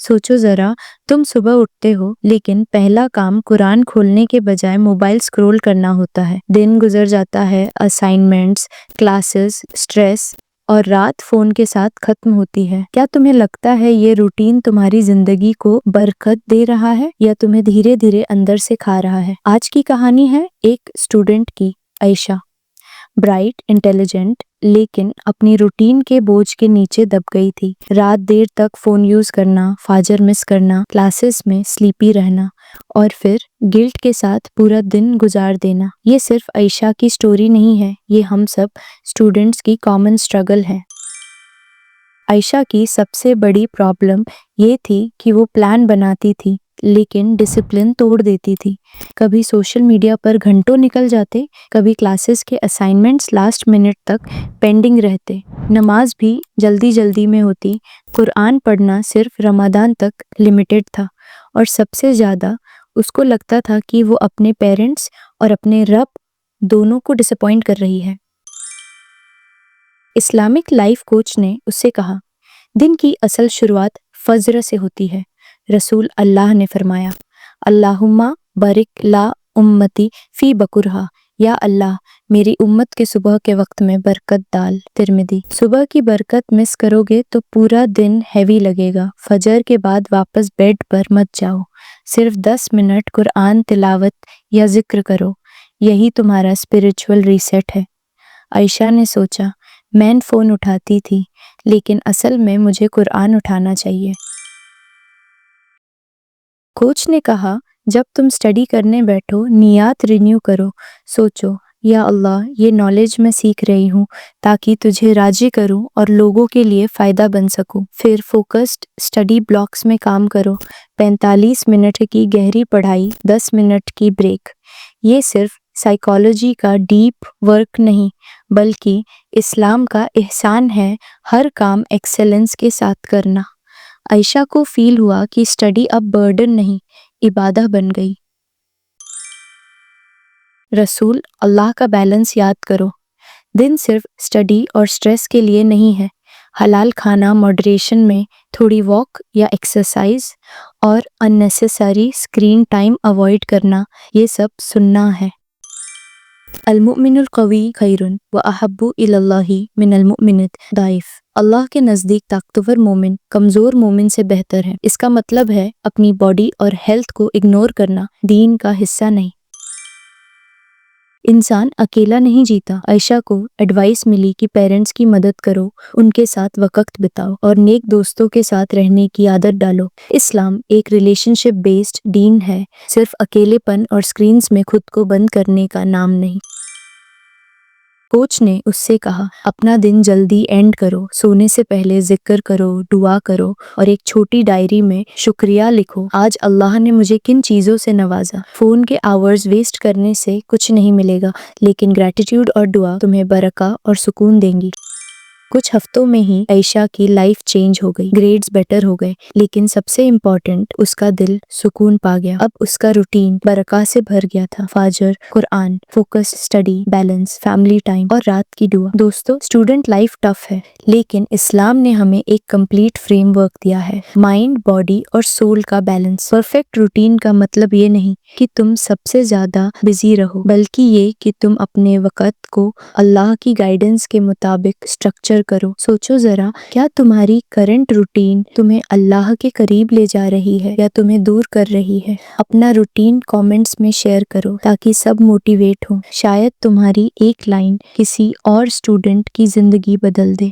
सोचो ज़रा, तुम सुबह उठते हो लेकिन पहला काम कुरान खोलने के बजाय मोबाइल स्क्रॉल करना होता है। दिन गुजर जाता है, असाइनमेंट्स, क्लासेस, स्ट्रेस और रात फ़ोन के साथ खत्म होती है। क्या तुम्हें लगता है ये रूटीन तुम्हारी ज़िंदगी को बरकत दे रहा है या तुम्हें धीरे-धीरे अंदर से खा रहा है? आज की कहानी है एक स्टूडेंट की, आयशा। ब्राइट, इंटेलिजेंट, लेकिन अपनी रूटीन के बोझ के नीचे दब गई थी। रात देर तक फ़ोन यूज़ करना, फाजर मिस करना, क्लासेस में स्लीपी रहना और फिर गिल्ट के साथ पूरा दिन गुजार देना। ये सिर्फ आयशा की स्टोरी नहीं है, ये हम सब स्टूडेंट्स की कॉमन स्ट्रगल है। आयशा की सबसे बड़ी प्रॉब्लम ये थी कि वो प्लान बनाती थी लेकिन डिसिप्लिन तोड़ देती थी। कभी सोशल मीडिया पर घंटों निकल जाते, कभी क्लासेस के असाइनमेंट्स लास्ट मिनट तक पेंडिंग रहते, नमाज भी जल्दी में होती, कुरान पढ़ना सिर्फ रमज़ान तक लिमिटेड था और सबसे ज़्यादा उसको लगता था कि वो अपने पेरेंट्स और अपने रब दोनों को डिसअपॉइंट कर रही है। इस्लामिक लाइफ कोच ने उससे कहा, दिन की असल शुरुआत फज्र से होती है। रसूल अल्लाह ने फरमाया, अल्लाहुम्मा बारिक ला उम्मती फ़ी बकुरहा, या अल्लाह मेरी उम्मत के सुबह के वक्त में बरकत डाल। तिरमिदी। सुबह की बरकत मिस करोगे तो पूरा दिन हैवी लगेगा। फजर के बाद वापस बेड पर मत जाओ, सिर्फ 10 मिनट कुरान तिलावत या जिक्र करो, यही तुम्हारा स्पिरिचुअल रीसेट है। आयशा ने सोचा, मैं फ़ोन उठाती थी लेकिन असल में मुझे कुरान उठाना चाहिए। कोच ने कहा, जब तुम स्टडी करने बैठो, नियत रिन्यू करो, सोचो, या अल्लाह ये नॉलेज मैं सीख रही हूँ ताकि तुझे राजी करूँ और लोगों के लिए फ़ायदा बन सकूँ। फिर फोकस्ड स्टडी ब्लॉक्स में काम करो, 45 मिनट की गहरी पढ़ाई, 10 मिनट की ब्रेक। ये सिर्फ साइकोलॉजी का डीप वर्क नहीं बल्कि इस्लाम का एहसान है, हर काम एक्सेलेंस के साथ करना। आयशा को फील हुआ कि स्टडी अब बर्डन नहीं, इबादत बन गई। रसूल अल्लाह का बैलेंस याद करो, दिन सिर्फ स्टडी और स्ट्रेस के लिए नहीं है। हलाल खाना मॉडरेशन में, थोड़ी वॉक या एक्सरसाइज और अननेसेसरी स्क्रीन टाइम अवॉइड करना, ये सब सुन्ना है। अल-मुमिनुल क़वी खैरुन व अहब्बु इलल्लाहि मिनल मुमिनित दाइफ। अल्लाह के नज़दीक ताकतवर मोमिन कमज़ोर मोमिन से बेहतर है। इसका मतलब है अपनी बॉडी और हेल्थ को इग्नोर करना दीन का हिस्सा नहीं। इंसान अकेला नहीं जीता। आयशा को एडवाइस मिली कि पेरेंट्स की मदद करो, उनके साथ वक्त बिताओ और नेक दोस्तों के साथ रहने की आदत डालो। इस्लाम एक रिलेशनशिप बेस्ड दीन है, सिर्फ अकेलेपन और स्क्रीन्स में खुद को बंद करने का नाम नहीं। कोच ने उससे कहा, अपना दिन जल्दी एंड करो, सोने से पहले जिक्र करो, दुआ करो और एक छोटी डायरी में शुक्रिया लिखो, आज अल्लाह ने मुझे किन चीज़ों से नवाजा। फ़ोन के आवर्स वेस्ट करने से कुछ नहीं मिलेगा, लेकिन ग्रैटिट्यूड और दुआ तुम्हें बरका और सुकून देंगी। कुछ हफ्तों में ही आयशा की लाइफ चेंज हो गई, ग्रेड्स बेटर हो गए, लेकिन सबसे इम्पोर्टेंट उसका दिल सुकून पा गया। अब उसका रूटीन बरका से भर गया था, फाजर, Quran, focus study, balance, family time और रात की दुआ। दोस्तों, स्टूडेंट लाइफ टफ है, लेकिन इस्लाम ने हमें एक कंप्लीट फ्रेमवर्क दिया है, माइंड, बॉडी और सोल का बैलेंस। परफेक्ट रूटीन का मतलब ये नहीं कि तुम सबसे ज्यादा बिजी रहो, बल्कि ये कि तुम अपने वक़्त को अल्लाह की गाइडेंस के मुताबिक स्ट्रक्चर करो। सोचो जरा, क्या तुम्हारी करंट रूटीन तुम्हें अल्लाह के करीब ले जा रही है या तुम्हें दूर कर रही है? अपना रूटीन कमेंट्स में शेयर करो ताकि सब मोटिवेट हो। शायद तुम्हारी एक लाइन किसी और स्टूडेंट की जिंदगी बदल दे।